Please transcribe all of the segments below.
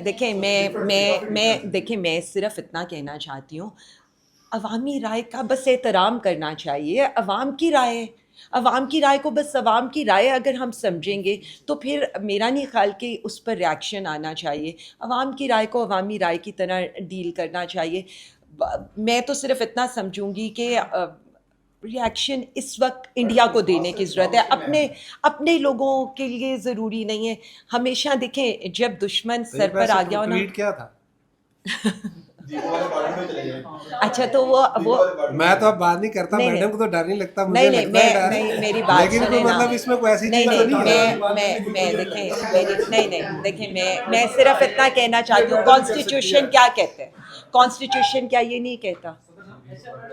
دیکھیں میں صرف اتنا کہنا چاہتی ہوں، عوامی رائے کا بس احترام کرنا چاہیے. عوام کی رائے کو بس عوام کی رائے اگر ہم سمجھیں گے تو پھر میرا نہیں خیال کہ اس پر ریاکشن آنا چاہیے. عوام کی رائے کو عوامی رائے کی طرح ڈیل کرنا چاہیے. میں تو صرف اتنا سمجھوں گی کہ ریاکشن اس وقت انڈیا کو دینے کی ضرورت ہے، اپنے لوگوں کے لیے ضروری نہیں ہے. ہمیشہ دیکھیں جب دشمن سر پر آ گیا ہو نا. ٹویٹ کیا تھا؟ اچھا تو وہ میں تو اب بات نہیں کرتا، میڈم کو تو ڈر نہیں لگتا، مجھے لگتا ہے ڈر. نہیں میری بات لیکن کوئی مطلب اس میں کوئی ایسی چیز تو نہیں نہیں دیکھیں میں صرف اتنا کہنا چاہتی ہوں، کانسٹیٹیوشن کیا کہتے ہیں؟ کانسٹیٹیوشن کیا یہ نہیں کہتا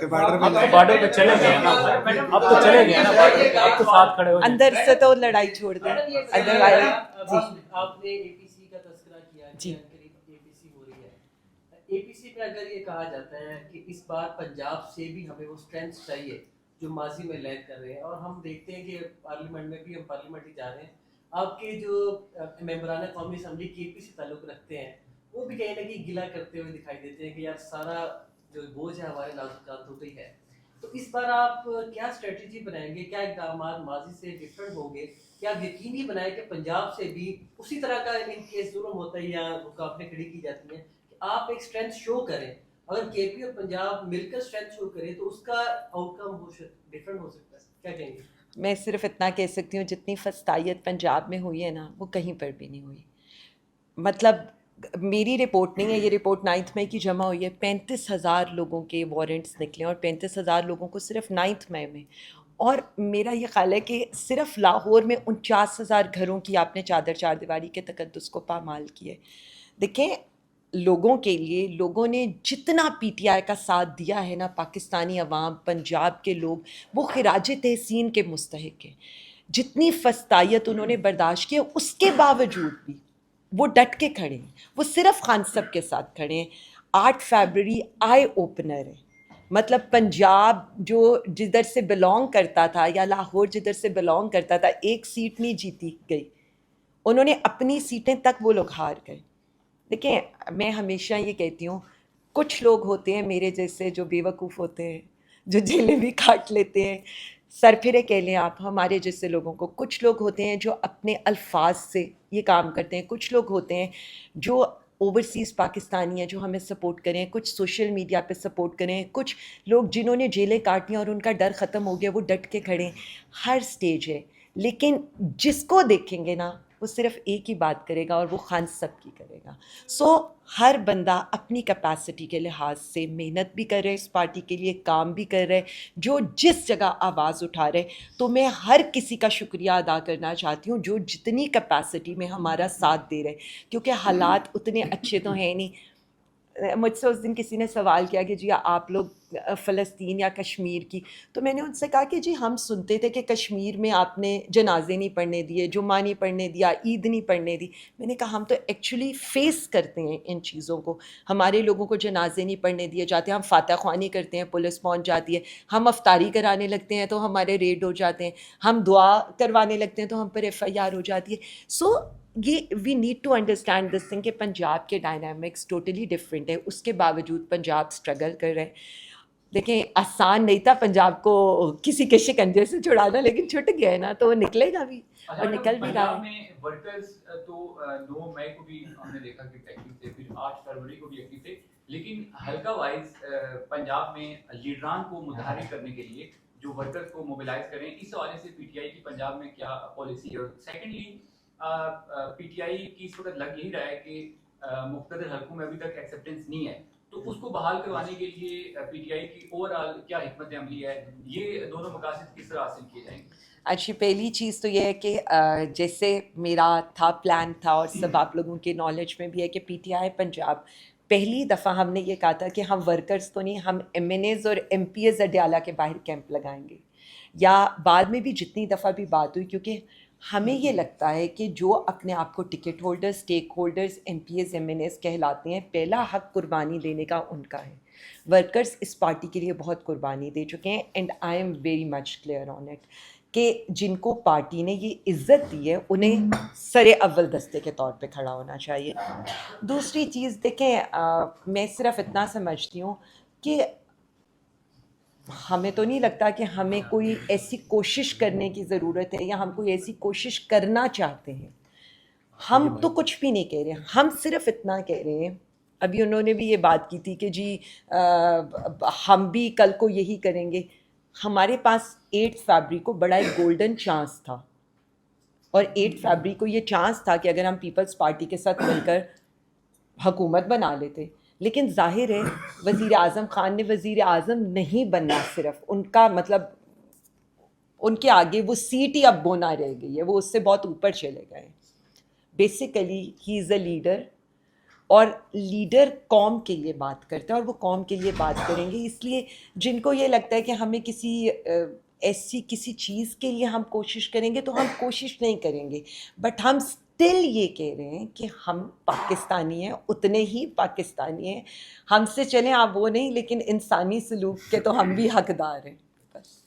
کہ بارڈر بارڈر پہ چلے گئے نا، اب تو چلے گئے نا بارڈر پہ، اب تو ساتھ کھڑے ہو جائیں. اندر سے تو لڑائی چھوڑ دیں ادروائز. آپ نے اے پی سی کا تذکرہ کیا کہ اے پی سی ہو رہی ہے. اے پی سی میں اگر یہ کہا جاتا ہے کہ اس بار پنجاب سے بھی ہمیں وہ اسٹرینتھ چاہیے جو ماضی میں لیک کر رہے ہیں، اور ہم دیکھتے ہیں کہ پارلیمنٹ میں بھی ہم پارلیمنٹ ہی جا رہے ہیں، آپ کے جو ممبران قومی اسمبلی کی اے پی سے تعلق رکھتے ہیں وہ بھی کہیں نہ کہیں گلا کرتے ہوئے دکھائی دیتے ہیں کہ یار سارا جو بوجھ ہے ہمارے نازکات ہوتی ہے. تو اس بار آپ کیا اسٹریٹجی بنائیں گے؟ کیا اقدامات ماضی سے ڈفرینٹ ہوں گے؟ کیا آپ یقینی بنائیں کہ پنجاب سے بھی اسی طرح کا ان کیس ظلم ہوتا ہے یا رکاوٹیں کھڑی کی جاتی ہیں کہ آپ ایک اسٹرینتھ شو کریں؟ اگر کے پی اور پنجاب مل کر اسٹرینتھ شو کریں تو اس کا آؤٹ کم ڈفرینٹ ہو سکتا ہے. کیا کہیں گے؟ میں صرف اتنا کہہ سکتی ہوں جتنی فسطائیت پنجاب میں ہوئی ہے نا وہ کہیں پر بھی نہیں ہوئی. مطلب میری رپورٹ نہیں ہے، یہ رپورٹ 9 مئی کی جمع ہوئی ہے. 35,000 لوگوں کے وارنٹس نکلے اور 35,000 لوگوں کو صرف 9 مئی میں. اور میرا یہ خیال ہے کہ صرف لاہور میں 49,000 گھروں کی آپ نے چادر چار دیواری کے تقدس کو پامال کیے. دیکھیں لوگوں کے لیے لوگوں نے جتنا پی ٹی آئی کا ساتھ دیا ہے نا، پاکستانی عوام پنجاب کے لوگ وہ خراج تحسین کے مستحق ہیں. جتنی فسطائیت انہوں نے برداشت کی اس کے باوجود بھی وہ ڈٹ کے کھڑے ہیں. وہ صرف خان صاحب کے ساتھ کھڑے ہیں. 8 فیبرری آئی اوپنر ہے. مطلب پنجاب جو جدھر سے بلونگ کرتا تھا یا لاہور جدھر سے بلونگ کرتا تھا ایک سیٹ نہیں جیتی گئی، انہوں نے اپنی سیٹیں تک وہ لوگ ہار گئے. دیکھیں میں ہمیشہ یہ کہتی ہوں کچھ لوگ ہوتے ہیں میرے جیسے جو بے وقوف ہوتے ہیں، جو جیلیں بھی کاٹ لیتے ہیں، سر پھرے کہہ لیں آپ ہمارے جیسے لوگوں کو. کچھ لوگ ہوتے ہیں جو اپنے الفاظ سے یہ کام کرتے ہیں. کچھ لوگ ہوتے ہیں جو اوورسیز پاکستانی ہیں جو ہمیں سپورٹ کریں، کچھ سوشل میڈیا پہ سپورٹ کریں، کچھ لوگ جنہوں نے جیلیں کاٹی اور ان کا ڈر ختم ہو گیا وہ ڈٹ کے کھڑے ہیں. ہر سٹیج ہے، لیکن جس کو دیکھیں گے نا وہ صرف ایک ہی بات کرے گا اور وہ خان صاحب کی کرے گا. سو ہر بندہ اپنی کیپیسٹی کے لحاظ سے محنت بھی کر رہے، اس پارٹی کے لیے کام بھی کر رہے، جو جس جگہ آواز اٹھا رہے. تو میں ہر کسی کا شکریہ ادا کرنا چاہتی ہوں جو جتنی کیپیسٹی میں ہمارا ساتھ دے رہے، کیونکہ حالات اتنے اچھے تو ہیں نہیں. مجھ سے اس دن کسی نے سوال کیا کہ جی آپ لوگ فلسطین یا کشمیر کی، تو میں نے ان سے کہا کہ جی ہم سنتے تھے کہ کشمیر میں آپ نے جنازے نہیں پڑھنے دیے، جمعہ نہیں پڑھنے دیا، عید نہیں پڑھنے دی. میں نے کہا ہم تو ایکچولی فیس کرتے ہیں ان چیزوں کو. ہمارے لوگوں کو جنازے نہیں پڑھنے دیے جاتے، ہم فاتح خوانی کرتے ہیں پولیس پہنچ جاتی ہے، ہم افطاری کرانے لگتے ہیں تو ہمارے ریڈ ہو جاتے ہیں، ہم دعا کروانے لگتے ہیں تو ہم پر ایف آئی آر ہو جاتی ہے. سو یہ we need to understand this thing کہ پنجاب کے ڈائنامکس ٹوٹلی ڈفرینٹ ہے. اس کے باوجود پنجاب اسٹرگل کر رہے ہیں. دیکھیں آسان نہیں تھا پنجاب کو کسی کے شکنجے سے چھڑانا، لیکن چھٹ گیا ہے نا تو وہ نکلے گا بھی اور نکل بھی رہا ہے. پنجاب میں ورکرز تو 9 مئی کو بھی ہم نے دیکھا کہ ایکٹیو تھے، پھر 8 فروری کو بھی ایکٹیو تھے، لیکن حلقہ وائز پنجاب میں لیڈران کو متحرک کرنے کے لیے جو ورکرز کو موبلائز کریں، اس حوالے سے پی ٹی آئی کی پنجاب میں کیا پالیسی ہے؟ اور سیکنڈلی پی ٹی آئی کی اس وقت لگ یہی رہا ہے کہ مقتدر حلقوں میں ابھی تک ایکسیپٹنس نہیں ہے، تو اس کو بحال کروانے کے لیے پی ٹی آئی کی اوور آل کیا حکمت عملی ہے؟ یہ دونوں مقاصد کس طرح حاصل کیے جائیں گے؟ اچھی پہلی چیز تو یہ ہے کہ جیسے میرا تھا پلان تھا اور سب آپ لوگوں کے نالج میں بھی ہے کہ پی ٹی آئی پنجاب پہلی دفعہ ہم نے یہ کہا تھا کہ ہم ورکرز تو نہیں، ہم ایم این ایز اور ایم پی ایز اڈیالہ کے باہر کیمپ لگائیں گے. یا بعد میں بھی جتنی دفعہ بھی بات ہوئی، کیونکہ ہمیں یہ لگتا ہے کہ جو اپنے آپ کو ticket holders, stake holders, M P As, M N As کہلاتے ہیں، پہلا حق قربانی دینے کا ان کا ہے. ورکرز اس پارٹی کے لیے بہت قربانی دے چکے ہیں and I am very much clear on it کہ جن کو پارٹی نے یہ عزت دی ہے انہیں سر اول دستے کے طور پہ کھڑا ہونا چاہیے. دوسری چیز دیکھیں، میں صرف اتنا سمجھتی ہوں کہ ہمیں تو نہیں لگتا کہ ہمیں کوئی ایسی کوشش کرنے کی ضرورت ہے یا ہم کوئی ایسی کوشش کرنا چاہتے ہیں. ہم تو کچھ بھی نہیں کہہ رہے، ہم صرف اتنا کہہ رہے ہیں. ابھی انہوں نے بھی یہ بات کی تھی کہ جی ہم بھی کل کو یہی کریں گے. ہمارے پاس 8 فیبرری کو بڑا ایک گولڈن چانس تھا، اور 8 فیبرری کو یہ چانس تھا کہ اگر ہم پیپلز پارٹی کے ساتھ مل کر حکومت بنا لیتے. لیکن ظاہر ہے وزیر اعظم خان نے وزیر اعظم نہیں بننا، صرف ان کا مطلب ان کے آگے وہ سیٹ ہی اب بونا رہ گئی ہے، وہ اس سے بہت اوپر چلے گئے. Basically he is a leader, اور لیڈر قوم کے لیے بات کرتے ہیں اور وہ قوم کے لیے بات کریں گے. اس لیے جن کو یہ لگتا ہے کہ ہمیں کسی ایسی کسی چیز کے لیے ہم کوشش کریں گے، تو ہم کوشش نہیں کریں گے. بٹ ہم اسٹل یہ کہہ رہے ہیں کہ ہم پاکستانی ہیں، اتنے ہی پاکستانی ہیں. ہم سے چلیں آپ وہ نہیں، لیکن انسانی سلوک کے تو ہم بھی حقدار ہیں. بس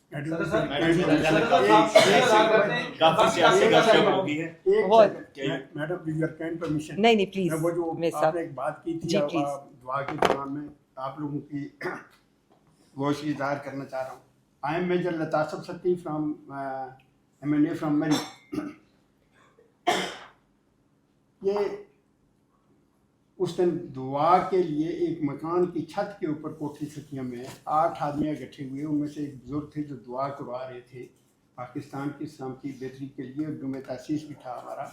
نہیں پلیز میں آپ نے ایک بات کی تھی جی پلیز. دعا کے دوران میں آپ لوگوں کی گوشت اظہار کرنا چاہ رہا ہوں. آئی ایم میجر لطاسف ستی فرام MNA فرام مری. یہ اس دن دعا کے لیے ایک مکان کی چھت کے اوپر کوٹھی ستیاں میں 8 آدمی اکٹھے ہوئے. ان میں سے ایک بزرگ تھے جو دعا کروا رہے تھے پاکستان کی اسلام کی بہتری کے لیے، جمع تاسیس بھی تھا ہمارا.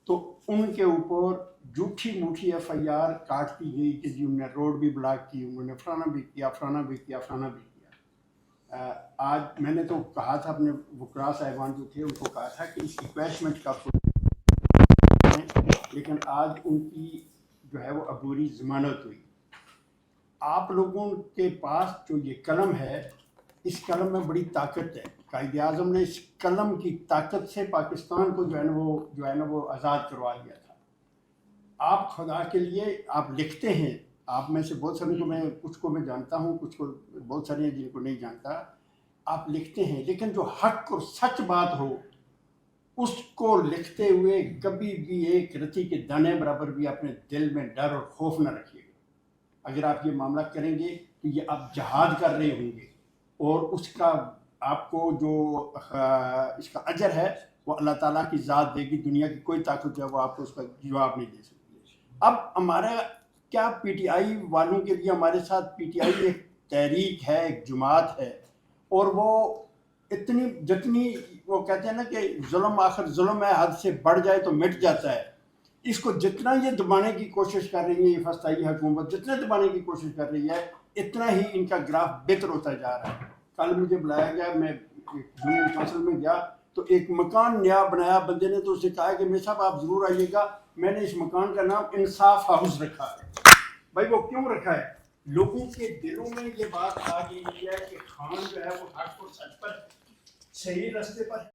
تو ان کے اوپر جھوٹی موٹھی FIR کاٹ دی گئی کہ جی انہوں نے روڈ بھی بلاک کی، انہوں نے فلانا بھی کیا، فلانا بھی کیا، فلانا بھی کیا. آج میں نے تو کہا تھا اپنے وکراء صاحبان جو تھے ان کو کہا تھا کہ اس ریکویسٹمنٹ کا لیکن آج ان کی جو ہے وہ عبوری ضمانت ہوئی. آپ لوگوں کے پاس جو یہ قلم ہے، اس قلم میں بڑی طاقت ہے. قائد اعظم نے اس قلم کی طاقت سے پاکستان کو جو ہے نا وہ آزاد کروا لیا تھا. آپ خدا کے لیے آپ لکھتے ہیں، آپ میں سے بہت سارے کو میں کچھ کو میں جانتا ہوں، کچھ کو بہت سارے ہیں جن کو نہیں جانتا. آپ لکھتے ہیں، لیکن جو حق اور سچ بات ہو اس کو لکھتے ہوئے کبھی بھی ایک رتی کے دانے برابر بھی اپنے دل میں ڈر اور خوف نہ رکھیے گا. اگر آپ یہ معاملہ کریں گے تو یہ آپ جہاد کر رہے ہوں گے، اور اس کا آپ کو جو اس کا اجر ہے وہ اللہ تعالیٰ کی ذات دے گی. دنیا کی کوئی طاقت جو ہے وہ آپ کو اس کا جواب نہیں دے سکتی. اب ہمارا کیا PTI والوں کے لیے ہمارے ساتھ PTI ایک تحریک ہے، ایک جماعت ہے، اور وہ اتنی جتنی وہ کہتے ہیں نا کہ ظلم آخر ظلم ہے، حد سے بڑھ جائے تو مٹ جاتا ہے. اس کو جتنا یہ دبانے کی کوشش کر رہی ہے یہ فسطائی حکومت، جتنا دبانے کی کوشش کر رہی ہے اتنا ہی ان کا گراف بہتر ہوتا جا رہا ہے. کل مجھے بلایا گیا، میں یونین کونسل میں گیا تو ایک مکان نیا بنایا بندے نے، تو اسے کہا کہ میاں صاحب آپ ضرور آئیے گا. میں نے اس مکان کا نام انصاف ہاؤس رکھا ہے. بھائی وہ کیوں رکھا ہے؟ لوگوں کے دلوں میں یہ بات آ گئی ہے کہ خان جو ہے وہ حق اور سچ پر صحیح راستے پر